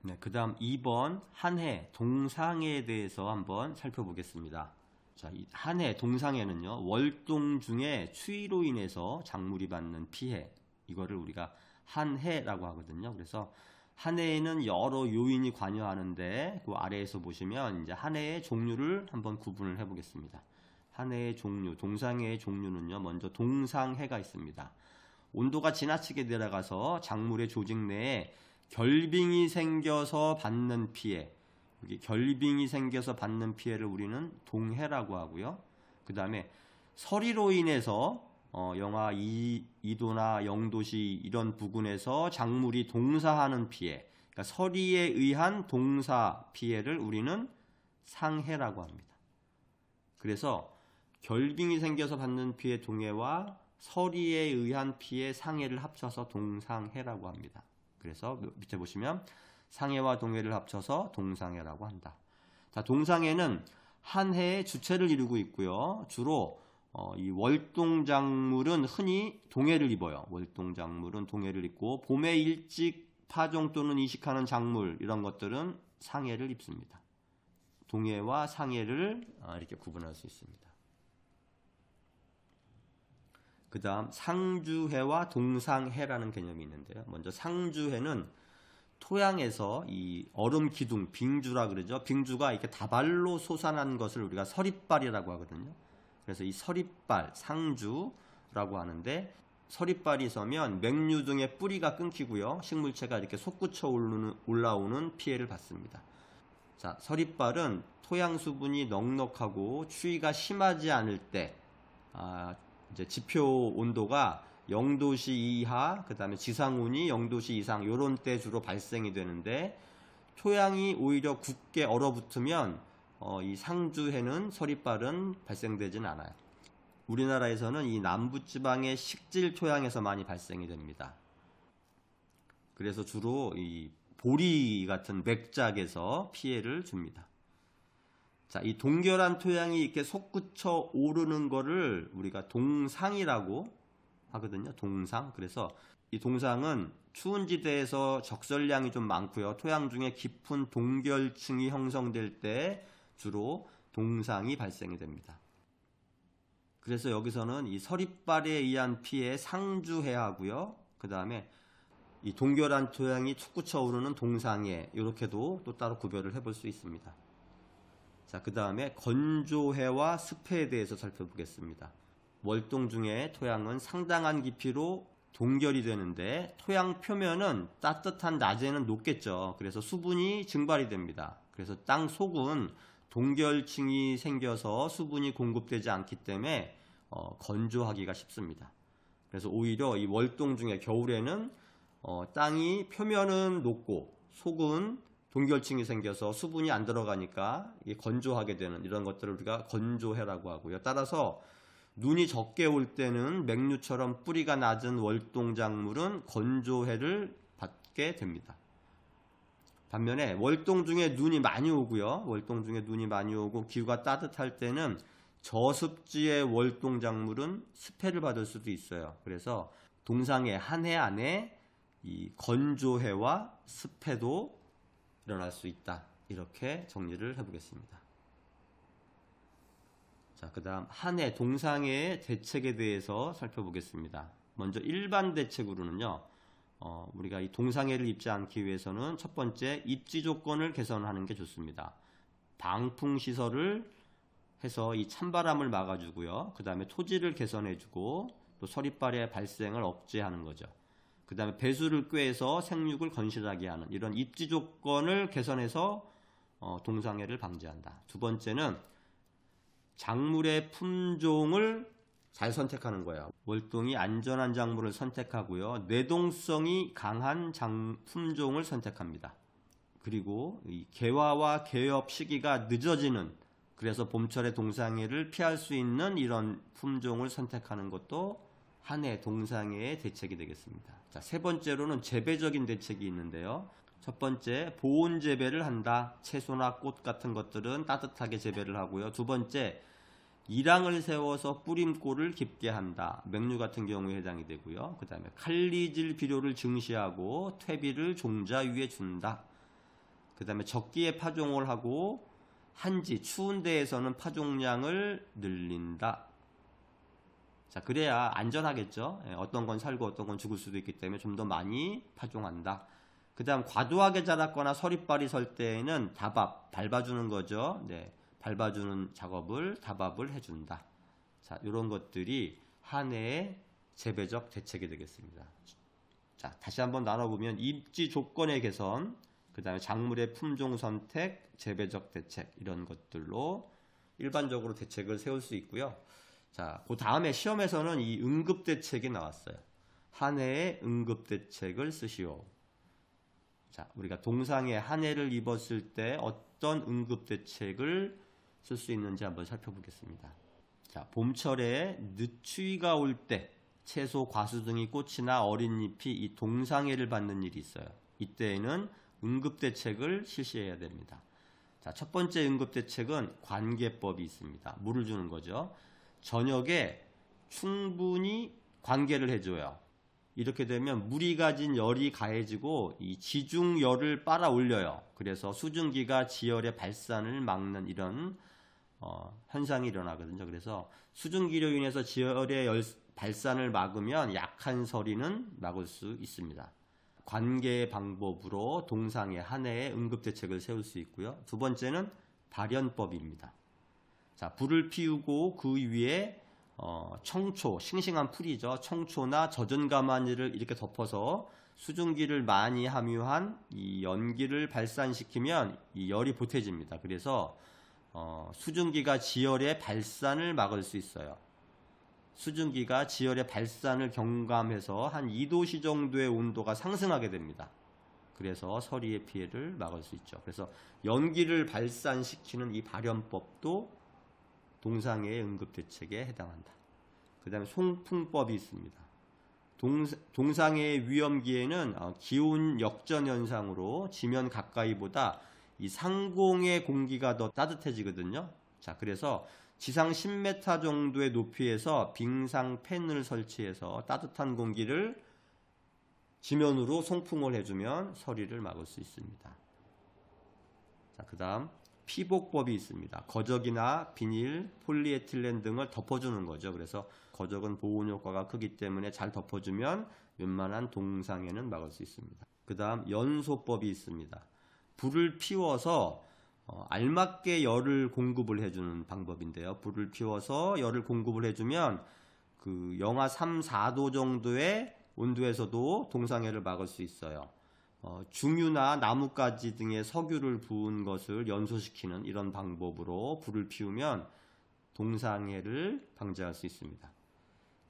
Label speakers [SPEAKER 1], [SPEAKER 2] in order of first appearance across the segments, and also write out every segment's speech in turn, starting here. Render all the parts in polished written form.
[SPEAKER 1] 네, 그 다음 2번 한해 동상해에 대해서 한번 살펴보겠습니다. 자, 이 한해 동상해는요, 월동 중에 추위로 인해서 작물이 받는 피해, 이거를 우리가 한해라고 하거든요. 그래서 한해에는 여러 요인이 관여하는데 그 아래에서 보시면 이제 한해의 종류를 한번 구분을 해보겠습니다. 한해의 종류, 동상해의 종류는요, 먼저 동상해가 있습니다. 온도가 지나치게 내려가서 작물의 조직 내에 결빙이 생겨서 받는 피해, 여기 결빙이 생겨서 받는 피해를 우리는 동해라고 하고요. 그 다음에 서리로 인해서 영하 2도나 0도씨 이런 부근에서 작물이 동사하는 피해, 그러니까 서리에 의한 동사 피해를 우리는 상해라고 합니다. 그래서 결빙이 생겨서 받는 피해 동해와 서리에 의한 피해 상해를 합쳐서 동상해라고 합니다. 그래서 밑에 보시면 상해와 동해를 합쳐서 동상해라고 한다. 자, 동상해는 한 해의 주체를 이루고 있고요. 주로 이 월동작물은 흔히 동해를 입어요. 월동작물은 동해를 입고 봄에 일찍 파종 또는 이식하는 작물 이런 것들은 상해를 입습니다. 동해와 상해를 이렇게 구분할 수 있습니다. 그 다음 상주해와 동상해라는 개념이 있는데요. 먼저 상주해는 토양에서 이 얼음 기둥, 빙주라 그러죠. 빙주가 이렇게 다발로 솟아난 것을 우리가 서리발이라고 하거든요. 그래서 이 서리발, 상주라고 하는데 서리발이 서면 맹류 등의 뿌리가 끊기고요. 식물체가 이렇게 솟구쳐 올라오는 피해를 받습니다. 자, 서리발은 토양 수분이 넉넉하고 추위가 심하지 않을 때 이제 지표 온도가 0도씨 이하, 그 다음에 지상온이 0도씨 이상 요런 때 주로 발생이 되는데 토양이 오히려 굳게 얼어붙으면 이 상주해는 서리발은 발생되지는 않아요. 우리나라에서는 이 남부지방의 식질 토양에서 많이 발생이 됩니다. 그래서 주로 이 보리 같은 맥작에서 피해를 줍니다. 자, 이 동결한 토양이 이렇게 솟구쳐 오르는 거를 우리가 동상이라고 하거든요. 동상. 그래서 이 동상은 추운 지대에서 적설량이 좀 많고요. 토양 중에 깊은 동결층이 형성될 때 주로 동상이 발생이 됩니다. 그래서 여기서는 이 서리발에 의한 피해 상주해야 하고요. 그 다음에 이 동결한 토양이 솟구쳐 오르는 동상해, 이렇게도 또 따로 구별을 해볼 수 있습니다. 자, 그 다음에 건조해와 습해에 대해서 살펴보겠습니다. 월동 중에 토양은 상당한 깊이로 동결이 되는데 토양 표면은 따뜻한 낮에는 높겠죠. 그래서 수분이 증발이 됩니다. 그래서 땅 속은 동결층이 생겨서 수분이 공급되지 않기 때문에 건조하기가 쉽습니다. 그래서 오히려 이 월동 중에 겨울에는 땅이 표면은 높고 속은 동결층이 생겨서 수분이 안 들어가니까 건조하게 되는 이런 것들을 우리가 건조해라고 하고요. 따라서 눈이 적게 올 때는 맹류처럼 뿌리가 낮은 월동작물은 건조해를 받게 됩니다. 반면에 월동 중에 눈이 많이 오고요. 월동 중에 눈이 많이 오고 기후가 따뜻할 때는 저습지의 월동작물은 습해를 받을 수도 있어요. 그래서 동상해 한 해 안에 이 건조해와 습해도 일어날 수 있다. 이렇게 정리를 해보겠습니다. 자, 그 다음 한해 동상해의 대책에 대해서 살펴보겠습니다. 먼저 일반 대책으로는요. 우리가 이 동상해를 입지 않기 위해서는 첫 번째 입지 조건을 개선하는 게 좋습니다. 방풍시설을 해서 이 찬바람을 막아주고요. 그 다음에 토지를 개선해주고 또 서리발의 발생을 억제하는 거죠. 그 다음에 배수를 꿰서 생육을 건실하게 하는 이런 입지 조건을 개선해서 동상해를 방지한다. 두 번째는 작물의 품종을 잘 선택하는 거예요. 월동이 안전한 작물을 선택하고요. 내동성이 강한 품종을 선택합니다. 그리고 이 개화와 개업 시기가 늦어지는, 그래서 봄철의 동상해를 피할 수 있는 이런 품종을 선택하는 것도 한해 동상해의 대책이 되겠습니다. 자, 세 번째로는 재배적인 대책이 있는데요. 첫 번째, 보온 재배를 한다. 채소나 꽃 같은 것들은 따뜻하게 재배를 하고요. 두 번째, 이랑을 세워서 뿌림골을 깊게 한다. 맹류 같은 경우에 해당이 되고요. 그 다음에 칼리질 비료를 증시하고 퇴비를 종자 위에 준다. 그 다음에 적기에 파종을 하고 한지, 추운 데에서는 파종량을 늘린다. 자, 그래야 안전하겠죠. 어떤 건 살고 어떤 건 죽을 수도 있기 때문에 좀 더 많이 파종한다. 그 다음 과도하게 자랐거나 서리빨이 설 때에는 다밥, 밟아주는 거죠. 네, 밟아주는 작업을 다밥을 해준다. 자, 이런 것들이 한 해의 재배적 대책이 되겠습니다. 자, 다시 한번 나눠보면 입지 조건의 개선, 그 다음에 작물의 품종 선택, 재배적 대책 이런 것들로 일반적으로 대책을 세울 수 있고요. 자, 그 다음에 시험에서는 이 응급대책이 나왔어요. 한 해의 응급대책을 쓰시오. 자, 우리가 동상에 한 해를 입었을 때 어떤 응급대책을 쓸 수 있는지 한번 살펴보겠습니다. 자, 봄철에 늦추위가 올 때 채소, 과수 등이 꽃이나 어린 잎이 이 동상해를 받는 일이 있어요. 이때에는 응급대책을 실시해야 됩니다. 자, 첫 번째 응급대책은 관계법이 있습니다. 물을 주는 거죠. 저녁에 충분히 관계를 해줘요. 이렇게 되면 물이 가진 열이 가해지고 이 지중열을 빨아 올려요. 그래서 수증기가 지열의 발산을 막는 이런 현상이 일어나거든요. 그래서 수증기로 인해서 지열의 발산을 막으면 약한 서리는 막을 수 있습니다. 관계 방법으로 동상의 한 해의 응급대책을 세울 수 있고요. 두 번째는 발연법입니다. 자, 불을 피우고 그 위에 청초, 싱싱한 풀이죠. 청초나 젖은 가마니를 이렇게 덮어서 수증기를 많이 함유한 이 연기를 발산시키면 이 열이 보태집니다. 그래서 수증기가 지열의 발산을 막을 수 있어요. 수증기가 지열의 발산을 경감해서 한 2도씨 정도의 온도가 상승하게 됩니다. 그래서 서리의 피해를 막을 수 있죠. 그래서 연기를 발산시키는 이 발연법도 동상해의 응급대책에 해당한다. 그 다음에 송풍법이 있습니다. 동상해의 위험기에는 기온 역전 현상으로 지면 가까이보다 이 상공의 공기가 더 따뜻해지거든요. 자, 그래서 지상 10m 정도의 높이에서 빙상 팬을 설치해서 따뜻한 공기를 지면으로 송풍을 해주면 서리를 막을 수 있습니다. 자, 그 다음 피복법이 있습니다. 거적이나 비닐, 폴리에틸렌 등을 덮어주는 거죠. 그래서 거적은 보온 효과가 크기 때문에 잘 덮어주면 웬만한 동상해는 막을 수 있습니다. 그 다음 연소법이 있습니다. 불을 피워서 알맞게 열을 공급을 해주는 방법인데요. 불을 피워서 열을 공급을 해주면 그 영하 3, 4도 정도의 온도에서도 동상해를 막을 수 있어요. 중유나 나뭇가지 등의 석유를 부은 것을 연소시키는 이런 방법으로 불을 피우면 동상해를 방지할 수 있습니다.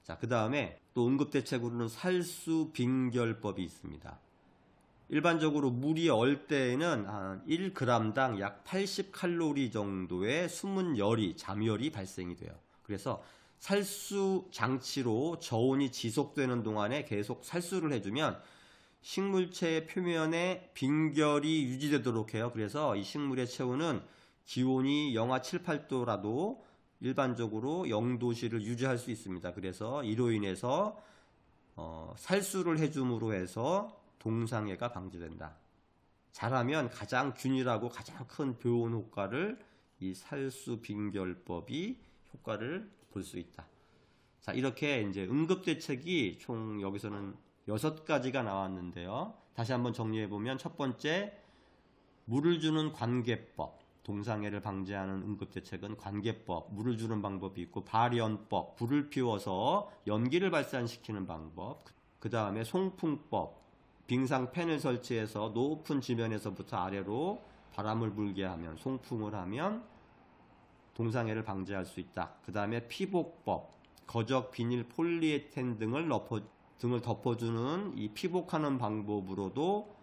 [SPEAKER 1] 자, 그 다음에 또 응급대책으로는 살수빙결법이 있습니다. 일반적으로 물이 얼 때에는 한 1g당 약 80칼로리 정도의 숨은 열이, 잠열이 발생이 돼요. 그래서 살수 장치로 저온이 지속되는 동안에 계속 살수를 해주면 식물체의 표면에 빙결이 유지되도록 해요. 그래서 이 식물의 체온은 기온이 영하 7, 8도라도 일반적으로 0도씨를 유지할 수 있습니다. 그래서 이로 인해서 살수를 해줌으로 해서 동상해가 방지된다. 잘하면 가장 균일하고 가장 큰 보온 효과를 이 살수빙결법이 효과를 볼 수 있다. 자, 이렇게 이제 응급대책이 총 여기서는 6가지가 나왔는데요. 다시 한번 정리해보면 첫 번째, 물을 주는 관계법. 동상해를 방지하는 응급대책은 관계법, 물을 주는 방법이 있고 발연법, 불을 피워서 연기를 발산시키는 방법. 그 다음에 송풍법, 빙상팬을 설치해서 높은 지면에서부터 아래로 바람을 불게 하면, 송풍을 하면 동상해를 방지할 수 있다. 그 다음에 피복법, 거적, 비닐, 폴리에텐 등을 덮어주는 이 피복하는 방법으로도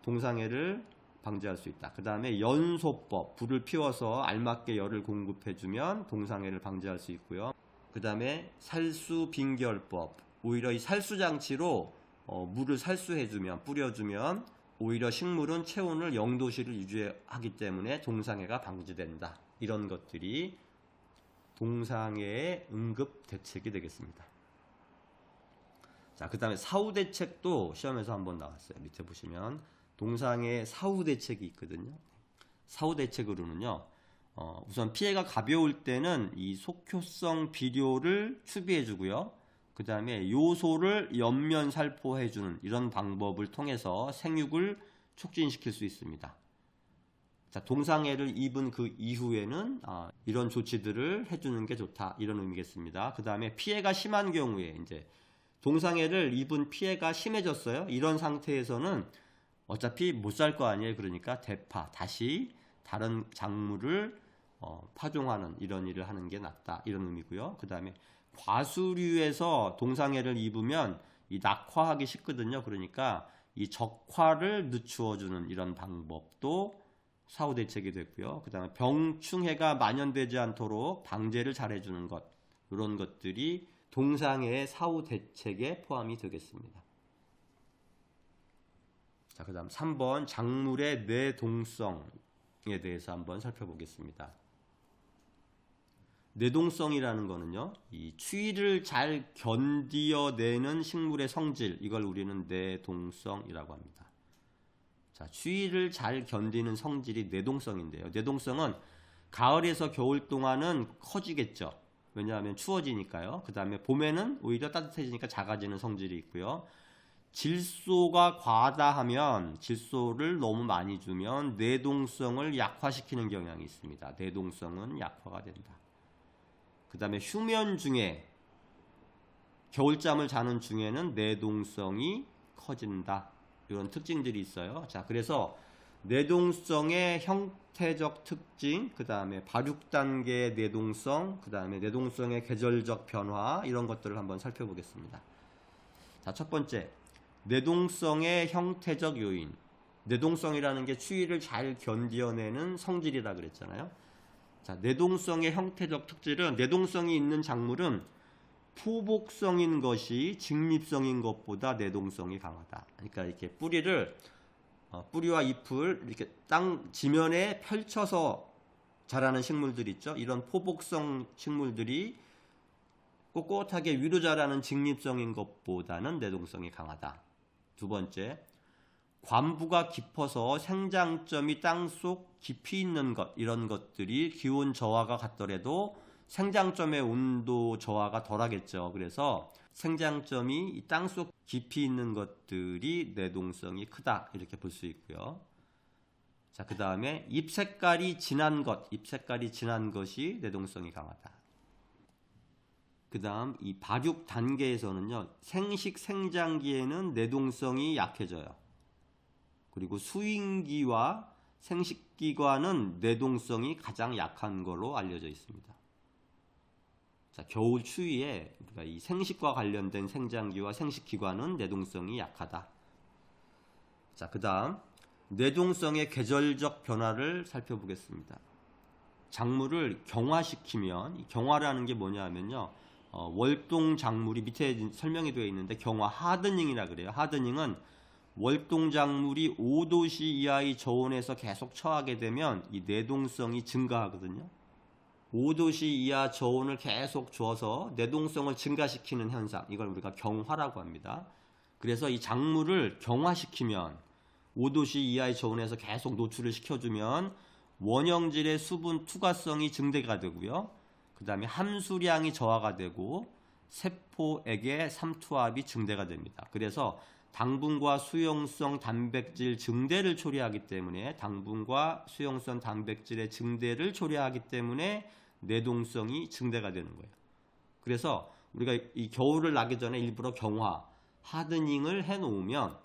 [SPEAKER 1] 동상해를 방지할 수 있다. 그 다음에 연소법, 불을 피워서 알맞게 열을 공급해주면 동상해를 방지할 수 있고요. 그 다음에 살수빙결법, 오히려 이 살수장치로 물을 살수해주면, 뿌려주면 오히려 식물은 체온을 0도씨를 유지하기 때문에 동상해가 방지된다. 이런 것들이 동상해의 응급 대책이 되겠습니다. 자, 그 다음에 사후 대책도 시험에서 한번 나왔어요. 밑에 보시면 동상의 사후 대책이 있거든요. 사후 대책으로는요. 우선 피해가 가벼울 때는 이 속효성 비료를 추비해 주고요. 그 다음에 요소를 옆면 살포해 주는 이런 방법을 통해서 생육을 촉진시킬 수 있습니다. 자, 동상해를 입은 그 이후에는 이런 조치들을 해주는 게 좋다, 이런 의미겠습니다. 그 다음에 피해가 심한 경우에 이제 동상해를 입은 피해가 심해졌어요. 이런 상태에서는 어차피 못 살 거 아니에요. 그러니까 대파, 다시 다른 작물을 파종하는 이런 일을 하는 게 낫다, 이런 의미고요. 그 다음에 과수류에서 동상해를 입으면 이 낙화하기 쉽거든요. 그러니까 이 적화를 늦추어주는 이런 방법도 사후 대책이 됐고요. 그 다음에 병충해가 만연되지 않도록 방제를 잘해주는 것, 이런 것들이 동상해의 사후 대책에 포함이 되겠습니다. 자, 그 다음 3번 작물의 내동성에 대해서 한번 살펴보겠습니다. 내동성이라는 거는요, 이 추위를 잘 견디어내는 식물의 성질, 이걸 우리는 내동성이라고 합니다. 자, 추위를 잘 견디는 성질이 내동성인데요. 내동성은 가을에서 겨울 동안은 커지겠죠. 왜냐하면 추워지니까요. 그 다음에 봄에는 오히려 따뜻해지니까 작아지는 성질이 있고요. 질소가 과다하면, 질소를 너무 많이 주면 내동성을 약화시키는 경향이 있습니다. 내동성은 약화가 된다. 그 다음에 휴면 중에, 겨울잠을 자는 중에는 내동성이 커진다. 이런 특징들이 있어요. 자, 그래서 내동성의 형태적 특징, 그 다음에 발육단계의 내동성, 그 다음에 내동성의 계절적 변화, 이런 것들을 한번 살펴보겠습니다. 자, 첫 번째, 내동성의 형태적 요인. 내동성이라는 게 추위를 잘 견뎌내는 성질이라 그랬잖아요. 자, 내동성의 형태적 특질은, 내동성이 있는 작물은 포복성인 것이 직립성인 것보다 내동성이 강하다. 그러니까 이렇게 뿌리와 잎을 이렇게 땅 지면에 펼쳐서 자라는 식물들 있죠. 이런 포복성 식물들이 꼿꼿하게 위로 자라는 직립성인 것보다는 내동성이 강하다. 두 번째, 관부가 깊어서 생장점이 땅속 깊이 있는 것, 이런 것들이 기온 저하가 같더라도 생장점의 온도 저하가 덜하겠죠. 그래서 생장점이 땅속 깊이 있는 것들이 내동성이 크다, 이렇게 볼 수 있고요. 자, 그 다음에 잎 색깔이 진한 것이 내동성이 강하다. 그 다음 이 발육 단계에서는요, 생식 생장기에는 내동성이 약해져요. 그리고 수인기와 생식기관은 내동성이 가장 약한 걸로 알려져 있습니다. 자, 겨울 추위에 우리가 이 생식과 관련된 생장기와 생식기관은 내동성이 약하다. 자, 그 다음 내동성의 계절적 변화를 살펴보겠습니다. 작물을 경화시키면, 이 경화라는 게 뭐냐 하면요, 월동 작물이 밑에 설명이 되어 있는데 경화 하드닝이라 그래요. 하드닝은 월동 작물이 5도씨 이하의 저온에서 계속 처하게 되면 이 내동성이 증가하거든요. 5도씨 이하 저온을 계속 줘서 내동성을 증가시키는 현상, 이걸 우리가 경화라고 합니다. 그래서 이 작물을 경화시키면, 5도씨 이하의 저온에서 계속 노출을 시켜주면 원형질의 수분 투과성이 증대가 되고요. 그 다음에 함수량이 저하가 되고 세포액의 삼투압이 증대가 됩니다. 그래서 당분과 수용성 단백질 증대를 초래하기 때문에, 당분과 수용성 단백질의 증대를 초래하기 때문에 내동성이 증대가 되는 거예요. 그래서 우리가 이 겨울을 나기 전에 일부러 경화, 하드닝을 해놓으면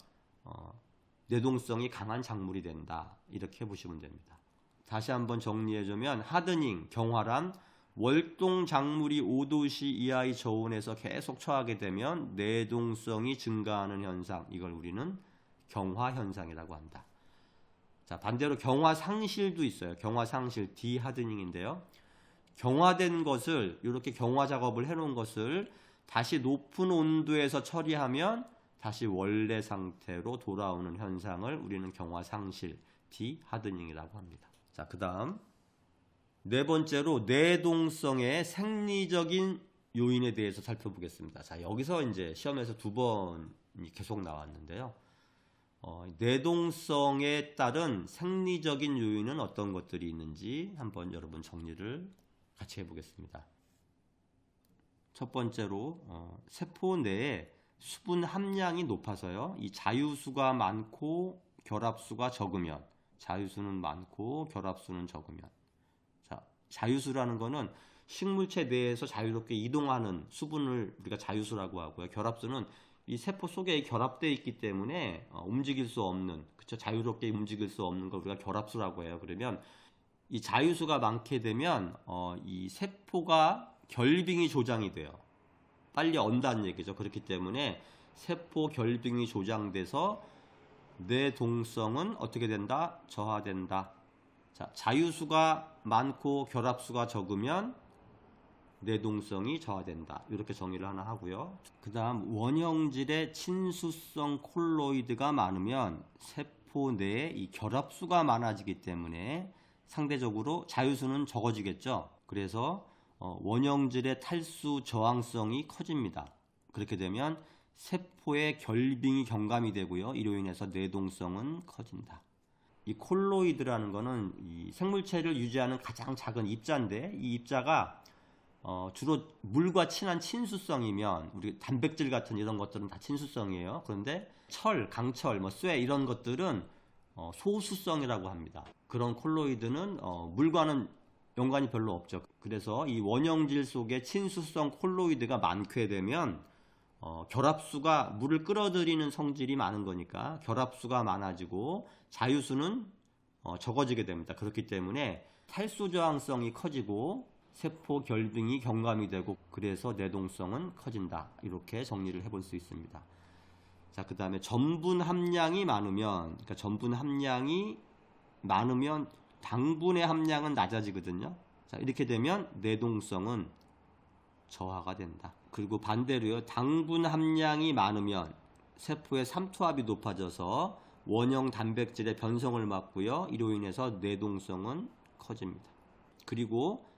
[SPEAKER 1] 내동성이 강한 작물이 된다, 이렇게 보시면 됩니다. 다시 한번 정리해주면, 하드닝, 경화란 월동 작물이 5도씨 이하의 저온에서 계속 처하게 되면 내동성이 증가하는 현상, 이걸 우리는 경화 현상이라고 한다. 자, 반대로 경화 상실도 있어요. 경화 상실, 디하드닝인데요. 경화된 것을, 이렇게 경화 작업을 해놓은 것을 다시 높은 온도에서 처리하면 다시 원래 상태로 돌아오는 현상을 우리는 경화 상실, 디하드닝이라고 합니다. 자, 그 다음 네 번째로 내동성의 생리적인 요인에 대해서 살펴보겠습니다. 자, 여기서 이제 시험에서 2번이 계속 나왔는데요. 내동성에 따른 생리적인 요인은 어떤 것들이 있는지 한번 여러분 정리를 같이 해보겠습니다. 첫 번째로 세포 내에 수분 함량이 높아서요. 이 자유수가 많고 결합수가 적으면, 자유수는 많고 결합수는 적으면, 자유수라는 거는 식물체 내에서 자유롭게 이동하는 수분을 우리가 자유수라고 하고요. 결합수는 이 세포 속에 결합되어 있기 때문에 움직일 수 없는, 그쵸? 자유롭게 움직일 수 없는 걸 우리가 결합수라고 해요. 그러면 이 자유수가 많게 되면 이 세포가 결빙이 조장이 돼요. 빨리 언다는 얘기죠. 그렇기 때문에 세포 결빙이 조장돼서 뇌동성은 어떻게 된다? 저하된다. 자, 자유수가 많고 결합수가 적으면 뇌동성이 저하된다. 이렇게 정의를 하나 하고요. 그 다음 원형질의 친수성 콜로이드가 많으면 세포 내에 이 결합수가 많아지기 때문에 상대적으로 자유수는 적어지겠죠. 그래서 원형질의 탈수 저항성이 커집니다. 그렇게 되면 세포의 결빙이 경감이 되고요. 이로 인해서 뇌동성은 커진다. 이 콜로이드라는 거는 이 생물체를 유지하는 가장 작은 입자인데, 이 입자가 주로 물과 친한 친수성이면, 우리 단백질 같은 이런 것들은 다 친수성이에요. 그런데 철, 강철, 쇠 이런 것들은 소수성이라고 합니다. 그런 콜로이드는 물과는 연관이 별로 없죠. 그래서 이 원형질 속에 친수성 콜로이드가 많게 되면 결합수가 물을 끌어들이는 성질이 많은 거니까 결합수가 많아지고 자유수는 적어지게 됩니다. 그렇기 때문에 탈수 저항성이 커지고 세포 결빙이 경감이 되고, 그래서 내동성은 커진다. 이렇게 정리를 해볼 수 있습니다. 자, 그 다음에 전분 함량이 많으면, 그러니까 전분 함량이 많으면 당분의 함량은 낮아지거든요. 자, 이렇게 되면 내동성은 저하가 된다. 그리고 반대로요, 당분 함량이 많으면 세포의 삼투압이 높아져서 원형 단백질의 변성을 막고요. 이로 인해서 내동성은 커집니다. 그리고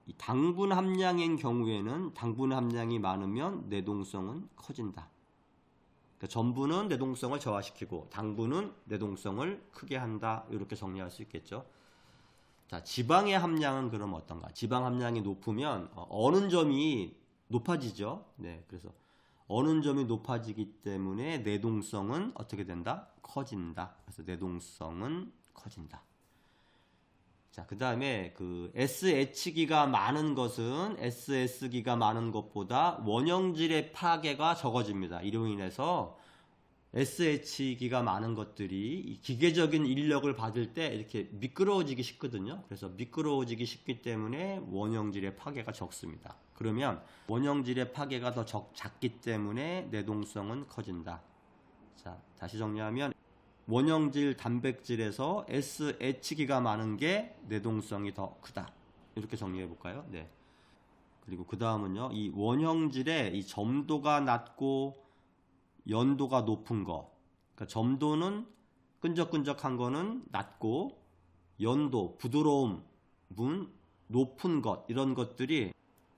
[SPEAKER 1] 이 당분 함량인 경우에는 당분 함량이 많으면 내동성은 커진다. 그러니까 전분은 내동성을 저하시키고 당분은 내동성을 크게 한다. 이렇게 정리할 수 있겠죠. 자, 지방의 함량은 그럼 어떤가? 지방 함량이 높으면 어는 점이 높아지죠. 네, 그래서 어는 점이 높아지기 때문에 내동성은 어떻게 된다? 커진다. 그래서 내동성은 커진다. 자, 그 다음에 그 SH기가 많은 것은 SS기가 많은 것보다 원형질의 파괴가 적어집니다. 이로 인해서 SH기가 많은 것들이 이 기계적인 인력을 받을 때 이렇게 미끄러워지기 쉽거든요. 그래서 미끄러워지기 쉽기 때문에 원형질의 파괴가 적습니다. 그러면 원형질의 파괴가 더 작기 때문에 내동성은 커진다. 자, 다시 정리하면 원형질 단백질에서 SH기가 많은 게 내동성이 더 크다. 이렇게 정리해 볼까요? 네. 그리고 그 다음은요, 이 원형질의 이 점도가 낮고 연도가 높은 거. 그러니까 점도는 끈적끈적한 거는 낮고, 연도, 부드러움은 높은 것, 이런 것들이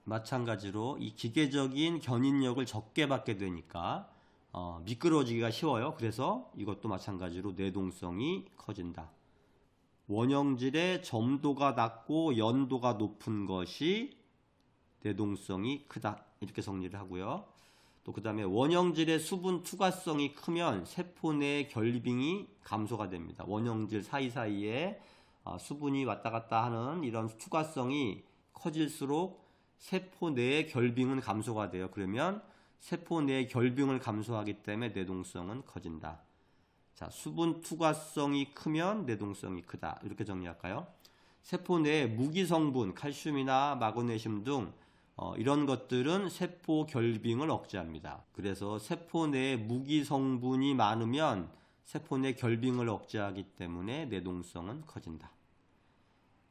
[SPEAKER 1] 마찬가지로 이 기계적인 견인력을 적게 받게 되니까 미끄러지기가 쉬워요. 그래서 이것도 마찬가지로 내동성이 커진다. 원형질의 점도가 낮고 연도가 높은 것이 내동성이 크다. 이렇게 정리를 하고요. 또 그 다음에 원형질의 수분 투과성이 크면 세포 내 결빙이 감소가 됩니다. 원형질 사이사이에 수분이 왔다 갔다 하는 이런 투과성이 커질수록 세포 내의 결빙은 감소가 돼요. 그러면 세포 내의 결빙을 감소하기 때문에 내동성은 커진다. 자, 수분 투과성이 크면 내동성이 크다. 이렇게 정리할까요? 세포 내의 무기성분, 칼슘이나 마그네슘 등 이런 것들은 세포 결빙을 억제합니다. 그래서 세포 내에 무기성분이 많으면 세포 내 결빙을 억제하기 때문에 내동성은 커진다.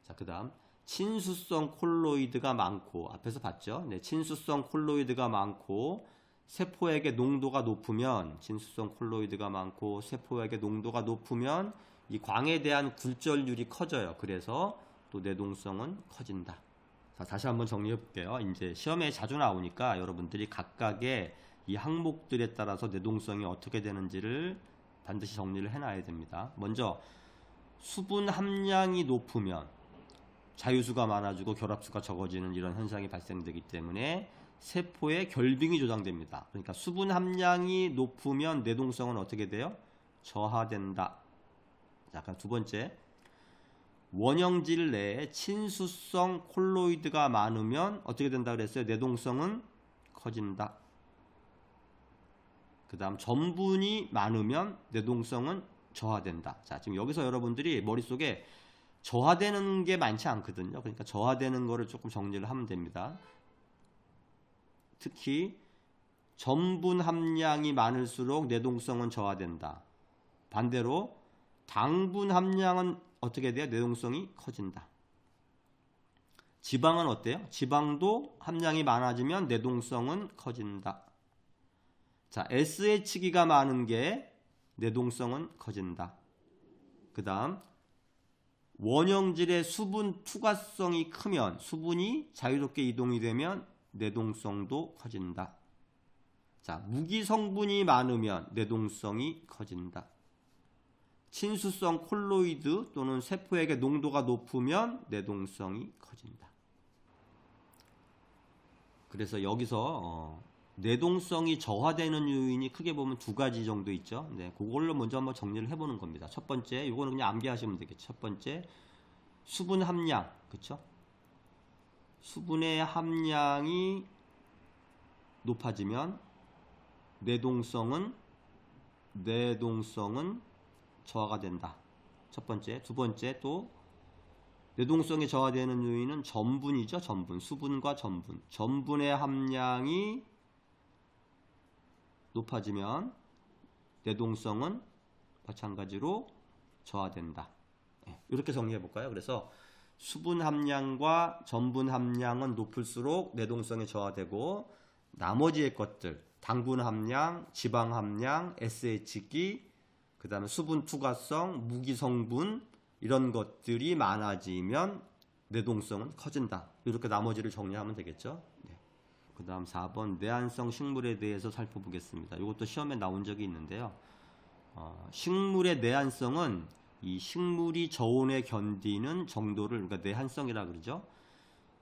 [SPEAKER 1] 자, 그 다음 친수성 콜로이드가 많고, 앞에서 봤죠? 네, 친수성 콜로이드가 많고 세포에게 농도가 높으면, 친수성 콜로이드가 많고 세포에게 농도가 높으면 이 광에 대한 굴절률이 커져요. 그래서 또 내동성은 커진다. 자, 다시 한번 정리해 볼게요. 이제 시험에 자주 나오니까 여러분들이 각각의 이 항목들에 따라서 내동성이 어떻게 되는지를 반드시 정리를 해놔야 됩니다. 먼저 수분 함량이 높으면 자유수가 많아지고 결합수가 적어지는 이런 현상이 발생되기 때문에 세포의 결빙이 조장됩니다. 그러니까 수분 함량이 높으면 내동성은 어떻게 돼요? 저하된다. 자, 그럼 두 번째, 원형질 내에 친수성 콜로이드가 많으면 어떻게 된다 그랬어요? 내동성은 커진다. 그 다음 전분이 많으면 내동성은 저하된다. 자, 지금 여기서 여러분들이 머릿속에 저하되는 게 많지 않거든요. 그러니까 저하되는 거를 조금 정리를 하면 됩니다. 특히 전분 함량이 많을수록 내동성은 저하된다. 반대로 당분 함량은 어떻게 돼요? 내동성이 커진다. 지방은 어때요? 지방도 함량이 많아지면 내동성은 커진다. 자, SH기가 많은 게 내동성은 커진다. 그 다음 원형질의 수분 투과성이 크면 수분이 자유롭게 이동이 되면 내동성도 커진다. 자, 무기 성분이 많으면 내동성이 커진다. 친수성 콜로이드 또는 세포액의 농도가 높으면 내동성이 커진다. 그래서 여기서 내동성이 저하되는 요인이 크게 보면 두 가지 정도 있죠. 네, 그걸로 먼저 한번 정리를 해보는 겁니다. 첫 번째, 이거는 그냥 암기하시면 되겠죠. 첫 번째, 수분 함량, 그렇죠? 수분의 함량이 높아지면 내동성은 저하가 된다. 첫 번째. 두 번째, 또 내동성이 저하되는 요인은 전분이죠. 전분. 수분과 전분. 전분의 함량이 높아지면 내동성은 마찬가지로 저하된다. 이렇게 정리해 볼까요? 그래서 수분 함량과 전분 함량은 높을수록 내동성이 저하되고 나머지의 것들, 당분 함량, 지방 함량, SH기, 그 다음에 수분 투과성, 무기 성분 이런 것들이 많아지면 내동성은 커진다. 이렇게 나머지를 정리하면 되겠죠. 네. 그 다음 4번 내한성 식물에 대해서 살펴보겠습니다. 이것도 시험에 나온 적이 있는데요. 식물의 내한성은 이 식물이 저온에 견디는 정도를, 그러니까 내한성이라 그러죠.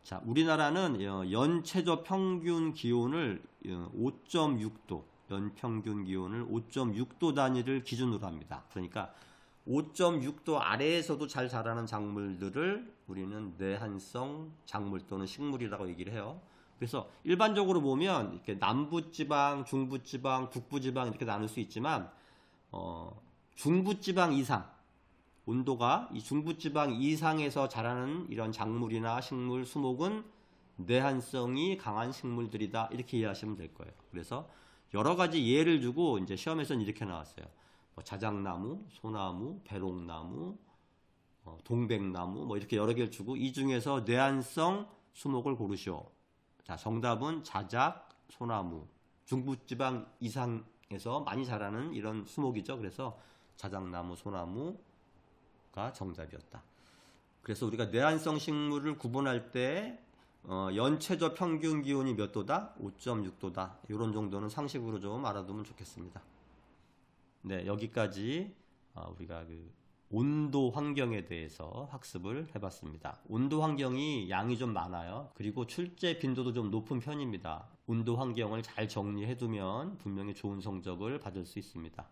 [SPEAKER 1] 자, 우리나라는 연체적 평균 기온을 5.6도, 연평균 기온을 5.6도 단위를 기준으로 합니다. 그러니까 5.6도 아래에서도 잘 자라는 작물들을 우리는 내한성 작물 또는 식물이라고 얘기를 해요. 그래서 일반적으로 보면 이렇게 남부지방, 중부지방, 북부지방 이렇게 나눌 수 있지만 중부지방 이상, 온도가 이 중부지방 이상에서 자라는 이런 작물이나 식물, 수목은 내한성이 강한 식물들이다. 이렇게 이해하시면 될 거예요. 그래서 여러 가지 예를 주고 이제 시험에서는 이렇게 나왔어요. 뭐 자작나무, 소나무, 배롱나무, 동백나무 뭐 이렇게 여러 개를 주고 이 중에서 내한성 수목을 고르시오. 자, 정답은 자작, 소나무, 중부지방 이상에서 많이 자라는 이런 수목이죠. 그래서 자작나무, 소나무가 정답이었다. 그래서 우리가 내한성 식물을 구분할 때 연체적 평균 기온이 몇 도다? 5.6도다. 이런 정도는 상식으로 좀 알아두면 좋겠습니다. 네, 여기까지 우리가 온도 환경에 대해서 학습을 해봤습니다. 온도 환경이 양이 좀 많아요. 그리고 출제 빈도도 좀 높은 편입니다. 온도 환경을 잘 정리해두면 분명히 좋은 성적을 받을 수 있습니다.